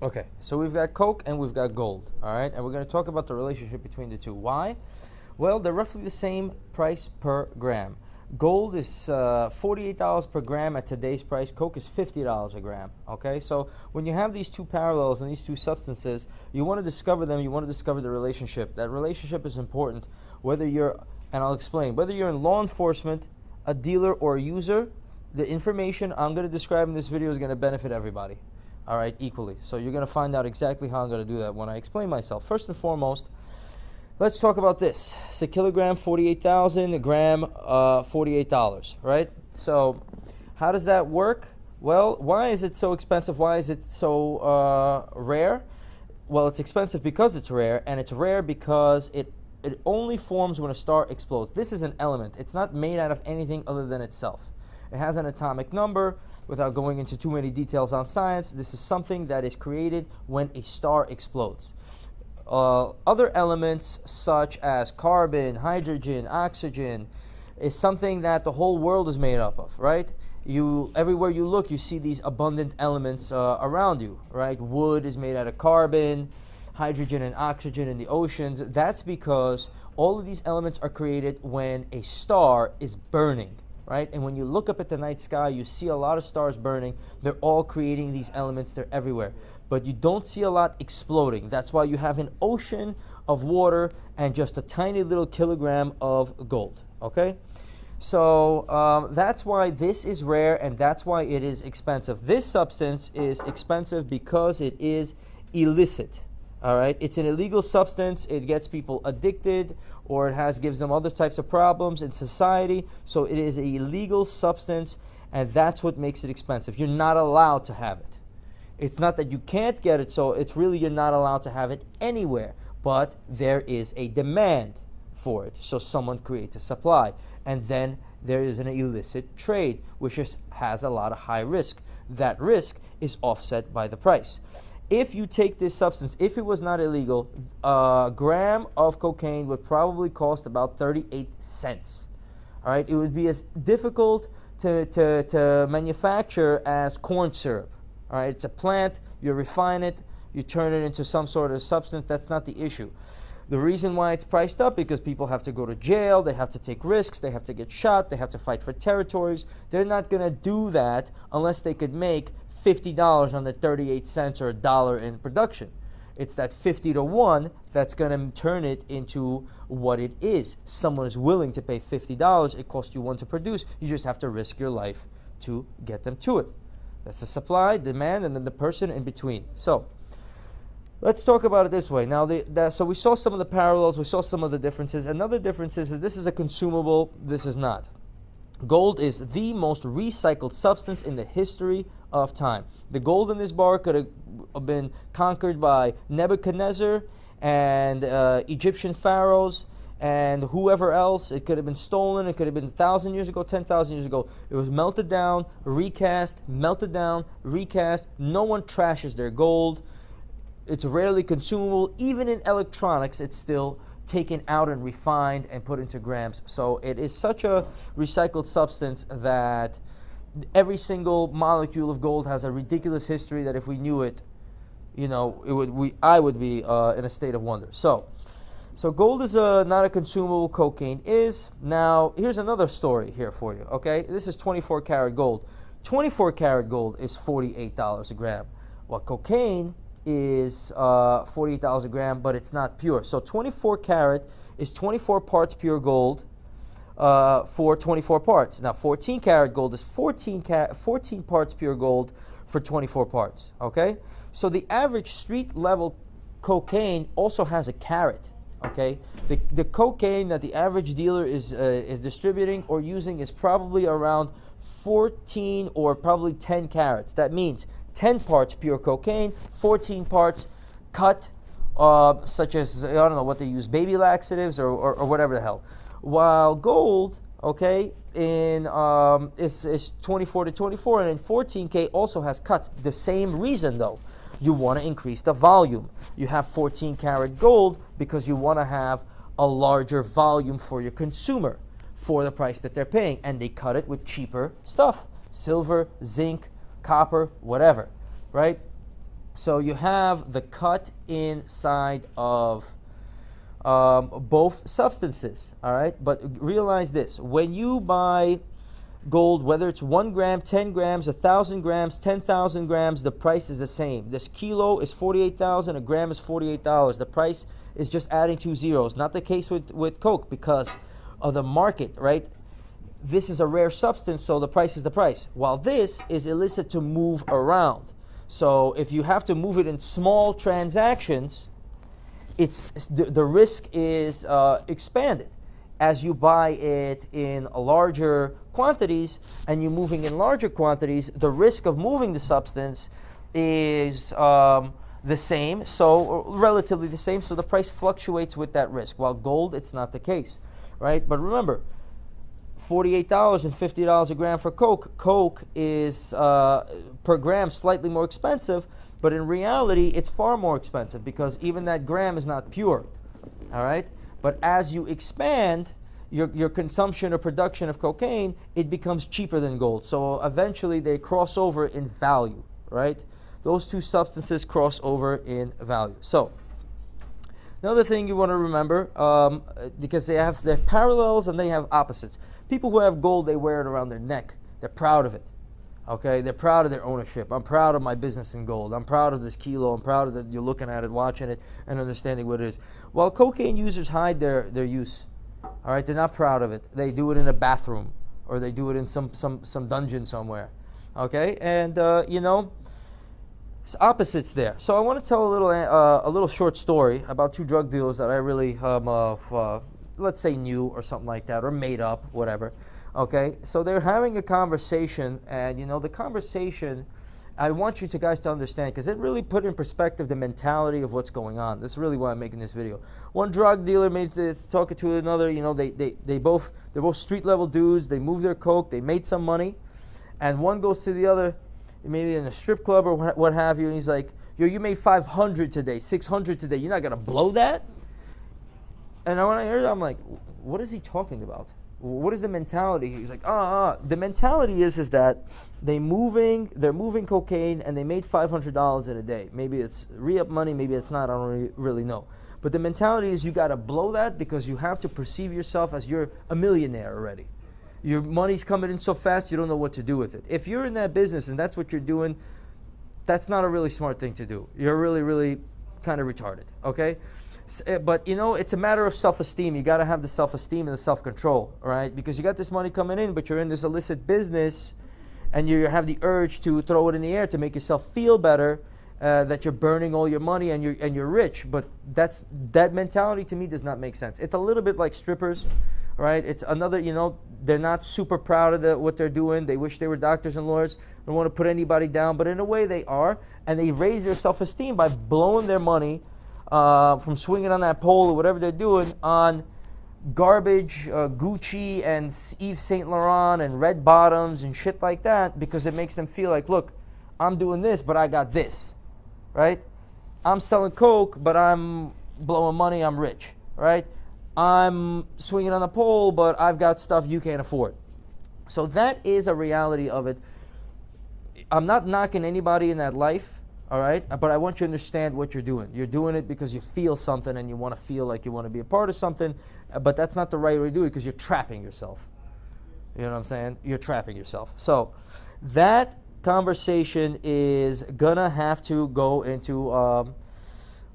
Okay, so we've got Coke and we've got gold, all right? And we're going to talk about the relationship between the two. Why? Well, they're roughly the same price per gram. Gold is $48 per gram at today's price. Coke is $50 a gram, okay? So when you have these two parallels and these two substances, you want to discover them, you want to discover the relationship. That relationship is important whether you're, and I'll explain, whether you're in law enforcement, a dealer, or a user, the information I'm going to describe in this video is going to benefit everybody. All right, equally. So you're going to find out exactly how I'm going to do that when I explain myself. First and foremost, let's talk about this. It's a kilogram, 48,000, a gram, $48, right? So how does that work? Well, why is it so expensive? Why is it so rare? Well, it's expensive because it's rare, and it's rare because it only forms when a star explodes. This is an element. It's not made out of anything other than itself. It has an atomic number. Without going into too many details on science, this is something that is created when a star explodes. Other elements such as carbon, hydrogen, oxygen is something that the whole world is made up of, right? Everywhere you look, you see these abundant elements around you, right? Wood is made out of carbon, hydrogen and oxygen in the oceans. That's because all of these elements are created when a star is burning. Right? And when you look up at the night sky, you see a lot of stars burning. They're all creating these elements. They're everywhere. But you don't see a lot exploding. That's why you have an ocean of water and just a tiny little kilogram of gold. Okay? So that's why this is rare and that's why it is expensive. This substance is expensive because it is illicit. All right, it's an illegal substance. It gets people addicted, or it gives them other types of problems in society. So it is an illegal substance, and that's what makes it expensive. You're not allowed to have it. It's not that you can't get it, so it's really you're not allowed to have it anywhere. But there is a demand for it, so someone creates a supply, and then there is an illicit trade, which has a lot of high risk. That risk is offset by the price. If you take this substance, if it was not illegal, a gram of cocaine would probably cost about 38 cents. All right, it would be as difficult to manufacture as corn syrup. All right, it's a plant, you refine it, you turn it into some sort of substance. That's not the issue. The reason why it's priced up because people have to go to jail, they have to take risks, they have to get shot, they have to fight for territories. They're not going to do that unless they could make $50 on the 38 cents or $1 in production. It's that 50 to 1 that's going to turn it into what it is. Someone is willing to pay $50. It costs you 1 to produce. You just have to risk your life to get them to it. That's the supply, demand, and then the person in between. So let's talk about it this way. Now, so we saw some of the parallels. We saw some of the differences. Another difference is that this is a consumable. This is not. Gold is the most recycled substance in the history of time. The gold in this bar could have been conquered by Nebuchadnezzar and Egyptian pharaohs and whoever else. It could have been stolen. It could have been 1,000 years ago, 10,000 years ago. It was melted down, recast, melted down, recast. No one trashes their gold. It's rarely consumable. Even in electronics, it's still taken out and refined and put into grams. So it is such a recycled substance that every single molecule of gold has a ridiculous history that if we knew it, I would be in a state of wonder. So gold is not a consumable. Cocaine is. Now, here's another story here for you, okay? This is 24 karat gold. 24 karat gold is $48 a gram. Well, cocaine is $48 a gram, but it's not pure. So 24 karat is 24 parts pure gold for 24 parts. Now 14 karat gold is 14 parts pure gold for 24 parts. Okay? So the average street level cocaine also has a carat. Okay? The cocaine that the average dealer is distributing or using is probably around 14 or probably 10 carats. That means 10 parts pure cocaine, 14 parts cut, such as, I don't know what they use, baby laxatives or whatever the hell. While gold, okay, is 24 to 24, and in 14K also has cuts. The same reason, though. You want to increase the volume. You have 14 karat gold because you want to have a larger volume for your consumer for the price that they're paying, and they cut it with cheaper stuff. Silver, zinc, copper, whatever, right? So you have the cut inside of both substances, all right? But realize this: when you buy gold, whether it's 1 gram, 10 grams, 1,000 grams, 10,000 grams, the price is the same. This kilo is 48,000, a gram is $48. The price is just adding 2 zeros. Not the case with Coke because of the market, right? This is a rare substance, so the price is the price. While this is illicit to move around. So if you have to move it in small transactions, the risk is expanded. As you buy it in larger quantities and you're moving in larger quantities, the risk of moving the substance is the same, so relatively the same, so the price fluctuates with that risk. While gold, it's not the case, right? But remember, $48 and $50 a gram for Coke. Coke is per gram slightly more expensive, but in reality, it's far more expensive because even that gram is not pure, all right? But as you expand your consumption or production of cocaine, it becomes cheaper than gold. So eventually they cross over in value, right? Those two substances cross over in value. So another thing you want to remember, because they have parallels and they have opposites. People who have gold, they wear it around their neck. They're proud of it. Okay, they're proud of their ownership. I'm proud of my business in gold. I'm proud of this kilo. I'm proud of that you're looking at it, watching it, and understanding what it is. While cocaine users hide their use, all right, they're not proud of it. They do it in a bathroom, or they do it in some dungeon somewhere. Okay, and it's opposites there. So I want to tell a little short story about two drug dealers that I really let's say knew or something like that, or made up, whatever. Okay, so they're having a conversation, and the conversation, I want you guys to understand, because it really put in perspective the mentality of what's going on. That's really why I'm making this video. One drug dealer talking to another. They're both street level dudes. They move their coke. They made some money, and one goes to the other, maybe in a strip club or what have you, and he's like, "Yo, you made 500 today, 600 today. You're not gonna blow that?" And when I heard that, I'm like, "What is he talking about? What is the mentality?" He's like, the mentality is that they're moving cocaine and they made $500 in a day. Maybe it's re-up money, maybe it's not, I don't really know. But the mentality is you got to blow that because you have to perceive yourself as you're a millionaire already. Your money's coming in so fast you don't know what to do with it. If you're in that business and that's what you're doing, that's not a really smart thing to do. You're really, really kind of retarded, okay? But it's a matter of self-esteem. You got to have the self-esteem and the self-control, right? Because you got this money coming in, but you're in this illicit business, and you have the urge to throw it in the air to make yourself feel better, that you're burning all your money and you're rich. But that mentality to me does not make sense. It's a little bit like strippers, right? It's another, they're not super proud of what they're doing. They wish they were doctors and lawyers. They don't want to put anybody down, but in a way they are, and they raise their self-esteem by blowing their money from swinging on that pole or whatever they're doing on garbage, Gucci and Yves Saint Laurent and red bottoms and shit like that, because it makes them feel like, look, I'm doing this, but I got this, right? I'm selling coke, but I'm blowing money, I'm rich, right? I'm swinging on the pole, but I've got stuff you can't afford. So that is a reality of it. I'm not knocking anybody in that life. All right, but I want you to understand what you're doing. You're doing it because you feel something and you want to feel like you want to be a part of something, but that's not the right way to do it because you're trapping yourself. You know what I'm saying? You're trapping yourself. So that conversation is gonna have to go into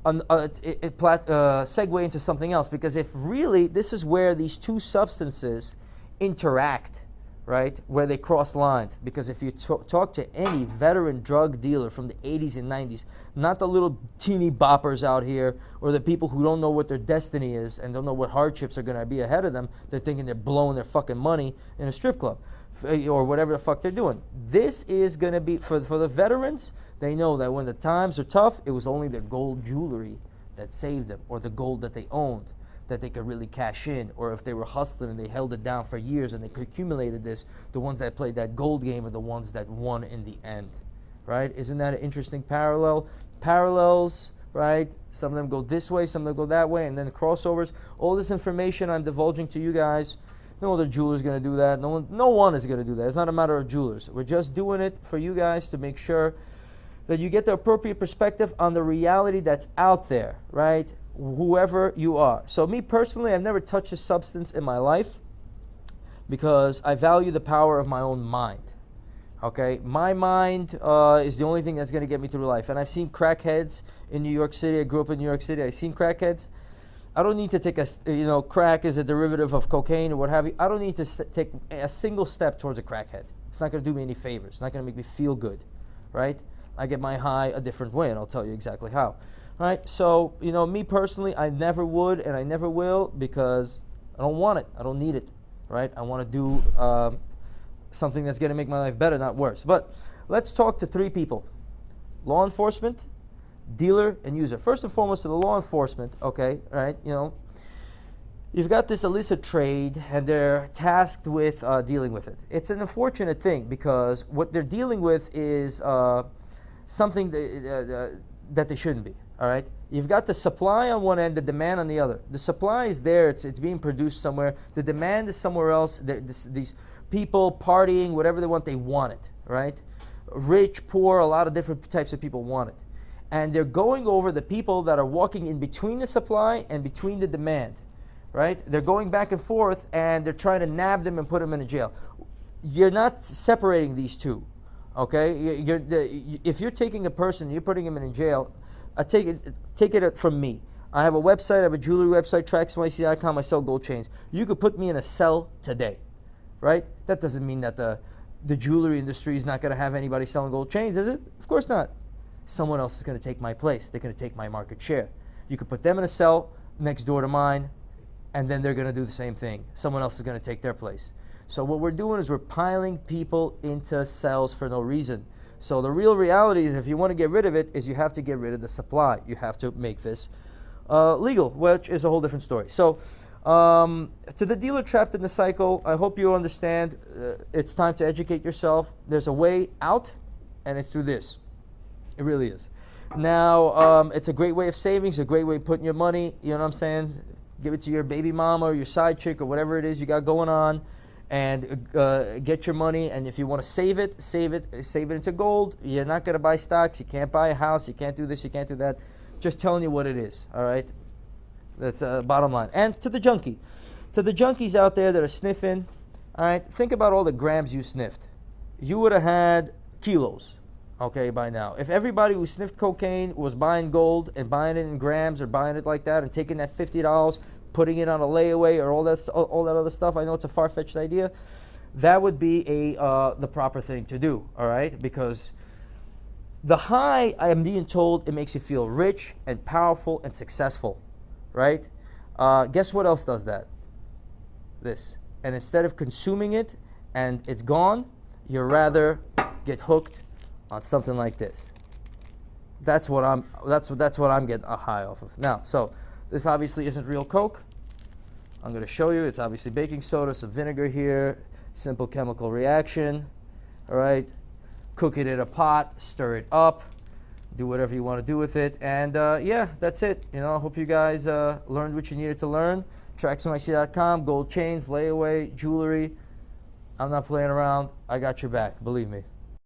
segue into something else, because if really this is where these two substances interact, right, where they cross lines. Because if you talk to any veteran drug dealer from the 80s and 90s, not the little teeny boppers out here or the people who don't know what their destiny is and don't know what hardships are going to be ahead of them, they're thinking they're blowing their fucking money in a strip club or whatever the fuck they're doing. This is going to be, for the veterans, they know that when the times are tough, it was only their gold jewelry that saved them, or the gold that they owned, that they could really cash in, or if they were hustling and they held it down for years and they accumulated this, the ones that played that gold game are the ones that won in the end, right? Isn't that an interesting parallel? Parallels, right? Some of them go this way, some of them go that way, and then crossovers. All this information I'm divulging to you guys, no other jeweler is going to do that. No one is going to do that. It's not a matter of jewelers. We're just doing it for you guys to make sure that you get the appropriate perspective on the reality that's out there, right? Whoever you are. So me personally, I've never touched a substance in my life because I value the power of my own mind. Okay, my mind is the only thing that's going to get me through life. And I've seen crackheads in New York City. I grew up in New York City. I've seen crackheads. I don't need to take crack is a derivative of cocaine or what have you. I don't need to take a single step towards a crackhead. It's not going to do me any favors. It's not going to make me feel good, right? I get my high a different way, and I'll tell you exactly how. All right, so, me personally, I never would and I never will because I don't want it. I don't need it, right? I want to do something that's going to make my life better, not worse. But let's talk to three people: law enforcement, dealer, and user. First and foremost, to the law enforcement, okay, right? You've got this illicit trade, and they're tasked with dealing with it. It's an unfortunate thing because what they're dealing with is something that they shouldn't be. All right, you've got the supply on one end, the demand on the other. The supply is there; it's being produced somewhere. The demand is somewhere else. These people partying, whatever they want it. Right? Rich, poor, a lot of different types of people want it, and they're going over the people that are walking in between the supply and between the demand. Right? They're going back and forth, and they're trying to nab them and put them in a jail. You're not separating these two. Okay? If you're taking a person, you're putting him in a jail. Take it from me. I have a website, I have a jewelry website, Traxnyc.com. I sell gold chains. You could put me in a cell today, right? That doesn't mean that the jewelry industry is not going to have anybody selling gold chains, is it? Of course not. Someone else is going to take my place. They're going to take my market share. You could put them in a cell next door to mine, and then they're going to do the same thing. Someone else is going to take their place. So what we're doing is we're piling people into cells for no reason. So the real reality is if you want to get rid of it, is you have to get rid of the supply. You have to make this legal, which is a whole different story. So to the dealer trapped in the cycle, I hope you understand it's time to educate yourself. There's a way out, and it's through this. It really is. Now, it's a great way of savings, a great way of putting your money, you know what I'm saying? Give it to your baby mama or your side chick or whatever it is you got going on. And get your money, and if you want to save it into gold. You're not going to buy stocks. You can't buy a house. You can't do this. You can't do that. Just telling you what it is. All right, that's bottom line. And to the junkies out there that are sniffing, all right, think about all the grams you sniffed. You would have had kilos, okay, by now. If everybody who sniffed cocaine was buying gold and buying it in grams or buying it like that and taking that $50. Putting it on a layaway or all that other stuff. I know it's a far-fetched idea. That would be the proper thing to do, all right? Because the high, I am being told, it makes you feel rich and powerful and successful, right? Guess what else does that? This. And instead of consuming it and it's gone, you rather get hooked on something like this. That's what I'm getting a high off of. Now, so this obviously isn't real Coke. I'm going to show you. It's obviously baking soda, some vinegar here, simple chemical reaction. All right. Cook it in a pot, stir it up, do whatever you want to do with it. And yeah, that's it. I hope you guys learned what you needed to learn. Traxnyc.com, gold chains, layaway, jewelry. I'm not playing around. I got your back. Believe me.